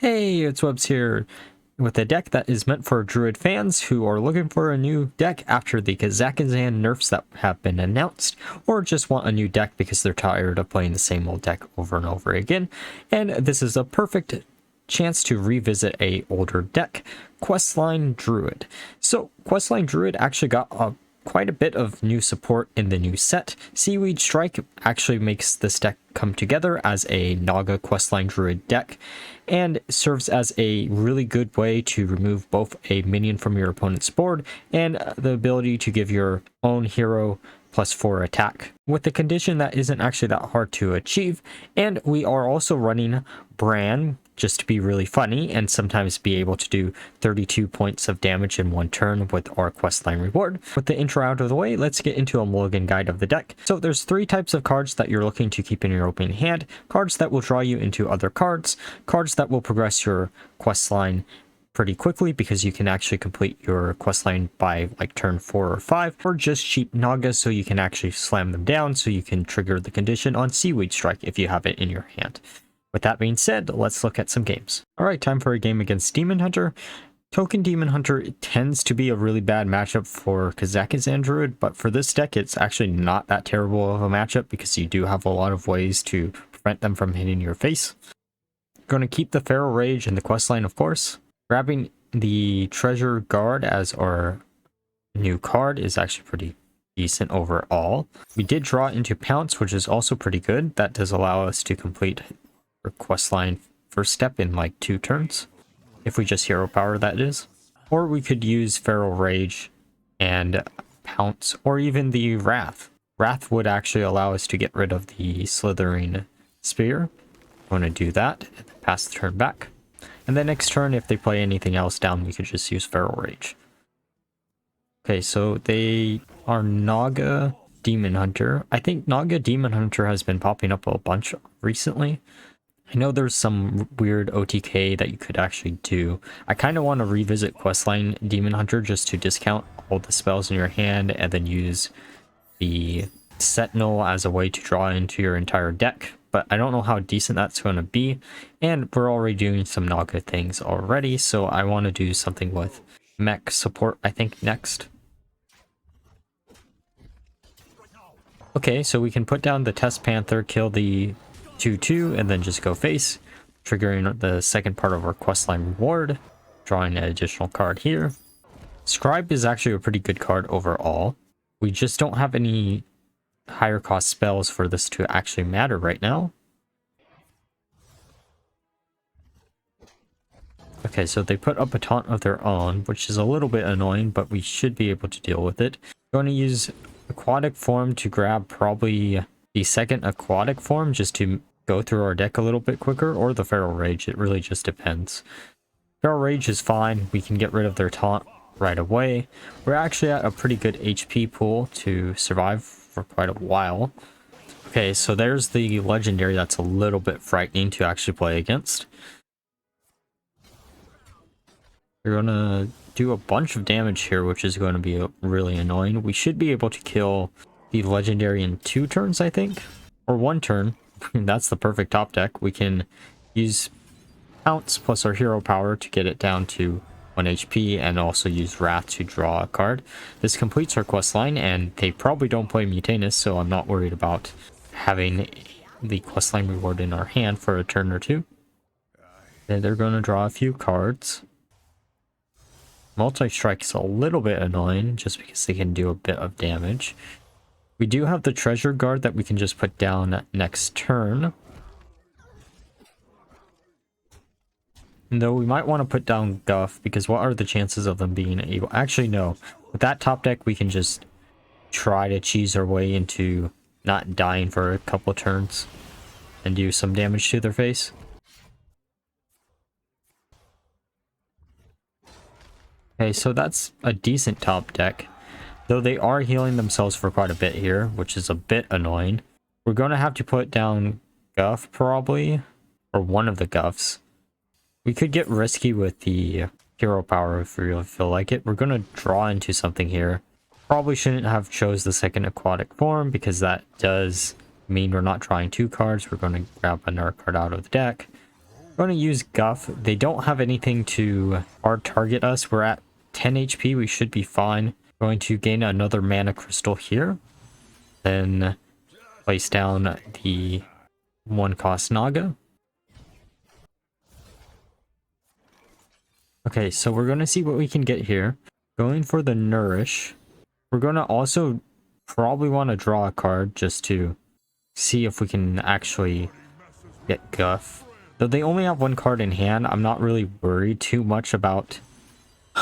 Hey, it's Webs here with a deck that is meant for Druid fans who are looking for a new deck after the Kazakhstan nerfs that have been announced, or just want a new deck because they're tired of playing the same old deck over and over again. And this is a perfect chance to revisit a older deck, Questline Druid. So Questline Druid actually got quite a bit of new support in the new set. Seaweed Strike actually makes this deck come together as a Naga Questline Druid deck and serves as a really good way to remove both a minion from your opponent's board and the ability to give your own hero +4 attack with the condition that isn't actually that hard to achieve. And we are also running Bran just to be really funny and sometimes be able to do 32 points of damage in one turn with our questline reward. With the intro out of the way, let's get into a Mulligan guide of the deck. So there's 3 types of cards that you're looking to keep in your opening hand: cards that will draw you into other cards, cards that will progress your questline pretty quickly because you can actually complete your questline by like turn 4 or 5, or just cheap Nagas so you can actually slam them down so you can trigger the condition on Seaweed Strike if you have it in your hand. With that being said, let's look at some games. Alright, time for a game against Demon Hunter. Token Demon Hunter tends to be a really bad matchup for Kazakhstan Druid, but for this deck it's actually not that terrible of a matchup because you do have a lot of ways to prevent them from hitting your face. Going to keep the Feral Rage in the questline, of course. Grabbing the Treasure Guard as our new card is actually pretty decent overall. We did draw into Pounce, which is also pretty good. That does allow us to complete our questline first step in like 2 turns, if we just hero power, that is. Or we could use Feral Rage and Pounce, or even the Wrath. Wrath would actually allow us to get rid of the Slithering Spear. I'm going to do that and then pass the turn back. And then next turn, if they play anything else down, we could just use Feral Rage. Okay, so they are Naga Demon Hunter. I think Naga Demon Hunter has been popping up a bunch recently. I know there's some weird OTK that you could actually do. I kind of want to revisit Questline Demon Hunter just to discount all the spells in your hand and then use the Sentinel as a way to draw into your entire deck. But I don't know how decent that's going to be. And we're already doing some Naga things already, so I want to do something with mech support, I think, next. Okay, so we can put down the Test Panther, kill the 2/2, and then just go face, triggering the second part of our questline reward, drawing an additional card here. Scribe is actually a pretty good card overall. We just don't have any higher cost spells for this to actually matter right now. Okay, so they put up a taunt of their own, which is a little bit annoying, but we should be able to deal with it. Going to use Aquatic Form to grab probably the second Aquatic Form just to go through our deck a little bit quicker, or the Feral Rage. It really just depends. Feral Rage is fine. We can get rid of their taunt right away. We're actually at a pretty good HP pool to survive for quite a while. Okay, so there's the legendary that's a little bit frightening to actually play against. We're gonna do a bunch of damage here, which is going to be really annoying. We should be able to kill the legendary in 2 turns, I think, or 1 turn. That's the perfect top deck. We can use Pounce plus our hero power to get it down to 1 HP, and also use Wrath to draw a card. This completes our quest line, and they probably don't play Mutanus, so I'm not worried about having the questline reward in our hand for a turn or 2. Then they're going to draw a few cards. Multi-strike is a little bit annoying just because they can do a bit of damage. We do have the Treasure Guard that we can just put down next turn. Though we might want to put down Guff, because what are the chances of them being able... Actually, no. With that top deck, we can just try to cheese our way into not dying for a couple turns and do some damage to their face. Okay, so that's a decent top deck. Though they are healing themselves for quite a bit here, which is a bit annoying. We're going to have to put down Guff, probably. Or one of the Guffs. We could get risky with the hero power if we really feel like it. We're going to draw into something here. Probably shouldn't have chose the second Aquatic Form, because that does mean we're not drawing 2 cards. We're going to grab another card out of the deck. Going to use Guff. They don't have anything to hard target us. We're at 10 HP. We should be fine. Going to gain another mana crystal here. Then place down the 1-cost Naga. Okay, so we're going to see what we can get here. Going for the Nourish. We're going to also probably want to draw a card just to see if we can actually get Guff. Though they only have 1 card in hand, I'm not really worried too much about...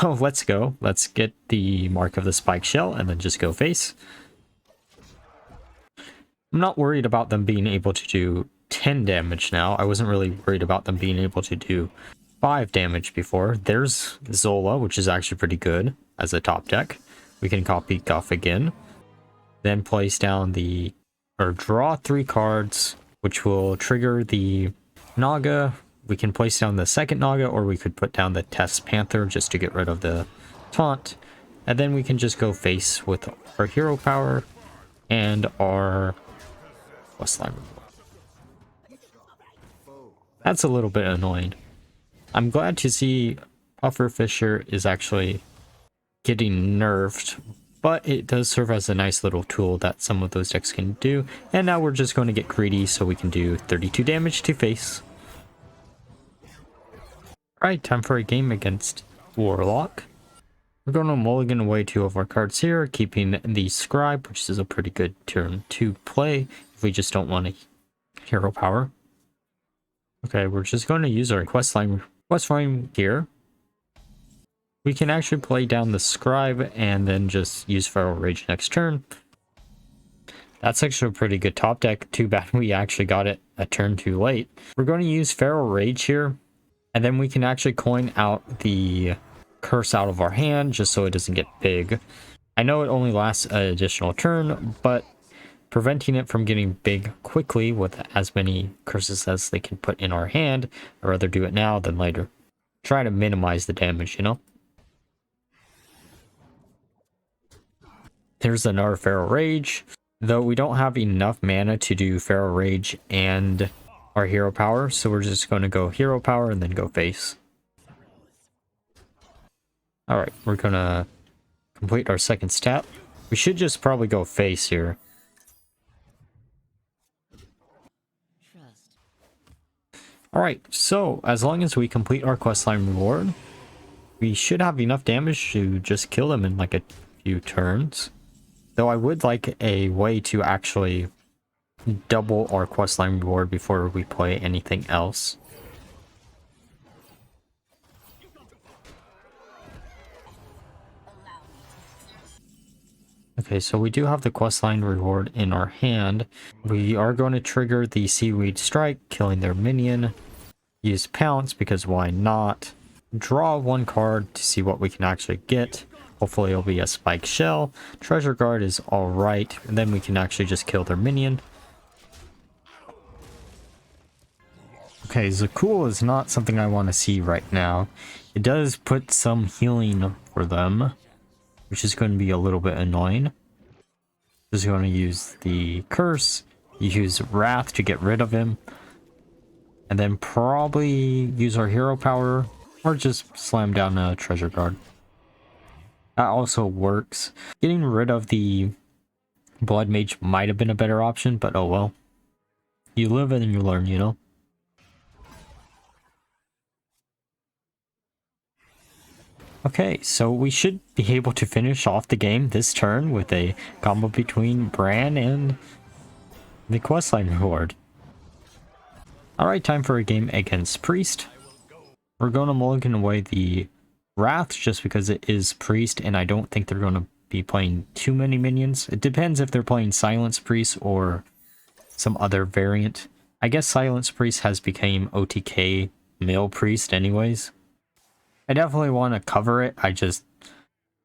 Oh, let's go. Let's get the Mark of the Spike Shell and then just go face. I'm not worried about them being able to do 10 damage now. I wasn't really worried about them being able to do 5 damage before. There's Zola, which is actually pretty good as a top deck. We can copy Guff again. Then place down the... or draw 3 cards, which will trigger the Naga. We can place down the second Naga, or we could put down the Test Panther just to get rid of the taunt. And then we can just go face with our hero power and our Questline Reward. That's a little bit annoying. I'm glad to see Pufferfisher is actually getting nerfed, but it does serve as a nice little tool that some of those decks can do. And now we're just going to get greedy so we can do 32 damage to face. Alright, time for a game against Warlock. We're going to mulligan away 2 of our cards here, keeping the Scribe, which is a pretty good turn to play if we just don't want a hero power. Okay, we're just going to use our questline here. We can actually play down the Scribe and then just use Feral Rage next turn. That's actually a pretty good top deck. Too bad we actually got it a turn too late. We're going to use Feral Rage here, and then we can actually coin out the curse out of our hand just so it doesn't get big. I know it only lasts an additional turn, but preventing it from getting big quickly with as many curses as they can put in our hand, I'd rather do it now than later. Try to minimize the damage, you know? There's another Feral Rage, though we don't have enough mana to do Feral Rage and our hero power, so we're just going to go hero power and then go face. Alright, we're going to complete our second step. We should just probably go face here. Alright, so as long as we complete our questline reward, we should have enough damage to just kill them in like a few turns. Though I would like a way to actually double our questline reward before we play anything else. Okay, so we do have the questline reward in our hand. We are going to trigger the Seaweed Strike, killing their minion. Use Pounce, because why not? Draw 1 card to see what we can actually get. Hopefully it'll be a Spike Shell. Treasure Guard is alright, and then we can actually just kill their minion. Okay, Zakul is not something I want to see right now. It does put some healing for them, which is going to be a little bit annoying. Just going to use the Curse, use Wrath to get rid of him, and then probably use our hero power, or just slam down a Treasure Guard. That also works. Getting rid of the Blood Mage might have been a better option, but oh well. You live and you learn, you know? Okay, so we should be able to finish off the game this turn with a combo between Bran and the questline reward. Alright, time for a game against Priest. We're going to mulligan away the Wrath just because it is Priest, and I don't think they're going to be playing too many minions. It depends if they're playing Silence Priest or some other variant. I guess Silence Priest has become OTK Mill Priest anyways. I definitely want to cover it. I just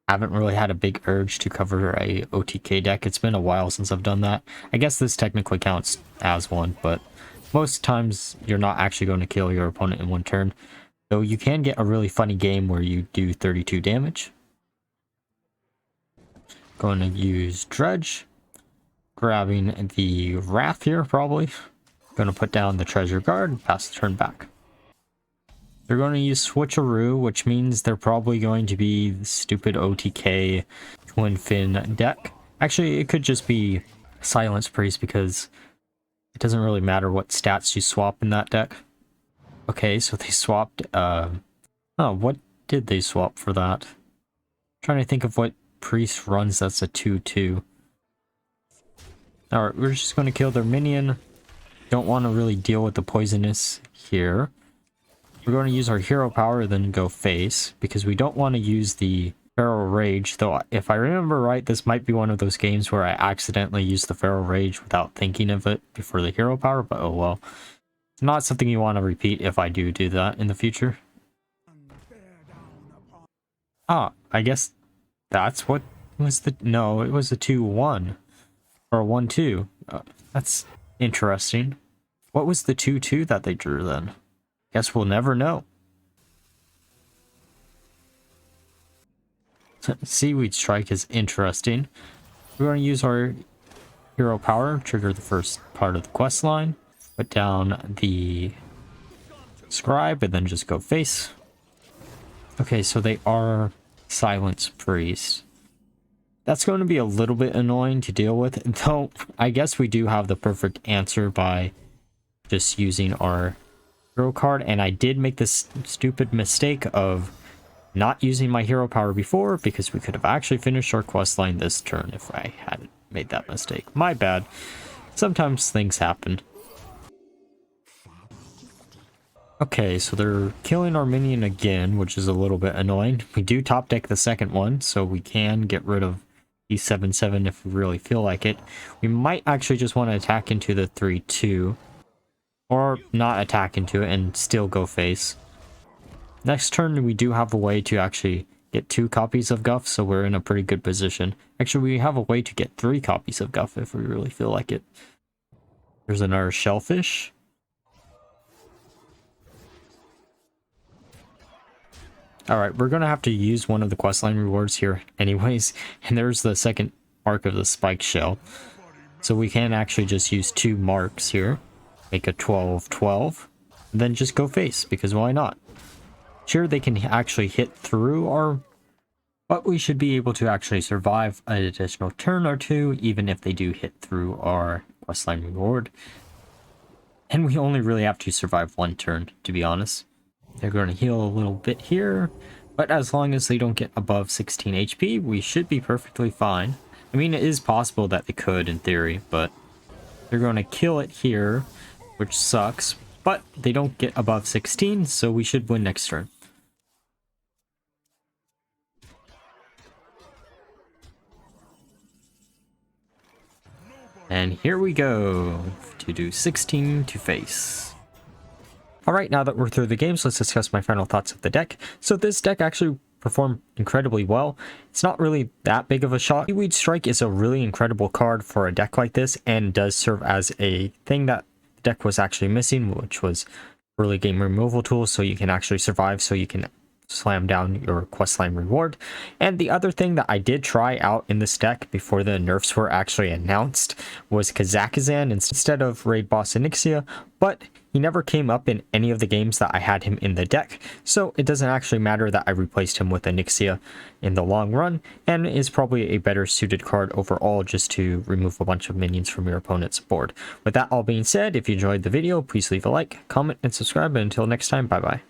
haven't really had a big urge to cover a OTK deck. It's been a while since I've done that. I guess this technically counts as one, but most times you're not actually going to kill your opponent in 1 turn. Though you can get a really funny game where you do 32 damage. Going to use Dredge. Grabbing the Wrath here, probably. Going to put down the Treasure Guard and pass the turn back. They're going to use Switcheroo, which means they're probably going to be the stupid OTK Twin Fin deck. Actually, it could just be Silence Priest because it doesn't really matter what stats you swap in that deck. Okay, so they swapped, oh, what did they swap for that? I'm trying to think of what Priest runs that's a 2/2. Alright, we're just going to kill their minion. Don't want to really deal with the poisonous here. We're going to use our hero power, then go face, because we don't want to use the Feral Rage, though if I remember right, this might be one of those games where I accidentally used the Feral Rage without thinking of it before the hero power, but oh well. It's not something you want to repeat if I do that in the future. Ah, I guess that's what was the... No, it was a 2/1. Or a 1/2. That's interesting. What was the 2/2 that they drew then? Guess we'll never know. Seaweed Strike is interesting. We're going to use our hero power, trigger the first part of the quest line, put down the scribe, and then just go face. Okay, so they are Silence Priest. That's going to be a little bit annoying to deal with, though I guess we do have the perfect answer by just using our hero card, and I did make this stupid mistake of not using my hero power before, because we could have actually finished our quest line this turn if I hadn't made that mistake. My bad. Sometimes things happen. Okay, so they're killing our minion again, which is a little bit annoying. We do top deck the second one, so we can get rid of E7/7 if we really feel like it. We might actually just want to attack into the 3/2. Or not attack into it and still go face. Next turn, we do have a way to actually get 2 copies of Guff, so we're in a pretty good position. Actually, we have a way to get 3 copies of Guff if we really feel like it. There's another shellfish. Alright, we're going to have to use one of the questline rewards here anyways. And there's the second mark of the spike shell. So we can actually just use 2 marks here. Make a 12/12, and then just go face, because why not? Sure, they can actually hit through our... But we should be able to actually survive an additional turn or 2, even if they do hit through our questline reward. And we only really have to survive 1 turn, to be honest. They're going to heal a little bit here, but as long as they don't get above 16 HP, we should be perfectly fine. I mean, it is possible that they could, in theory, but they're going to kill it here, which sucks, but they don't get above 16, so we should win next turn. And here we go, to do 16 to face. Alright, now that we're through the games, let's discuss my final thoughts of the deck. So this deck actually performed incredibly well. It's not really that big of a shot. Seaweed Strike is a really incredible card for a deck like this, and does serve as a thing that deck was actually missing, which was early game removal tool, so you can actually survive, so you can slam down your questline reward. And the other thing that I did try out in this deck before the nerfs were actually announced was Kazakhstan instead of Raid Boss Onyxia, but he never came up in any of the games that I had him in the deck, so it doesn't actually matter that I replaced him with Onyxia in the long run, and is probably a better suited card overall just to remove a bunch of minions from your opponent's board. With that all being said, if you enjoyed the video, please leave a like, comment, and subscribe, and until next time, bye bye.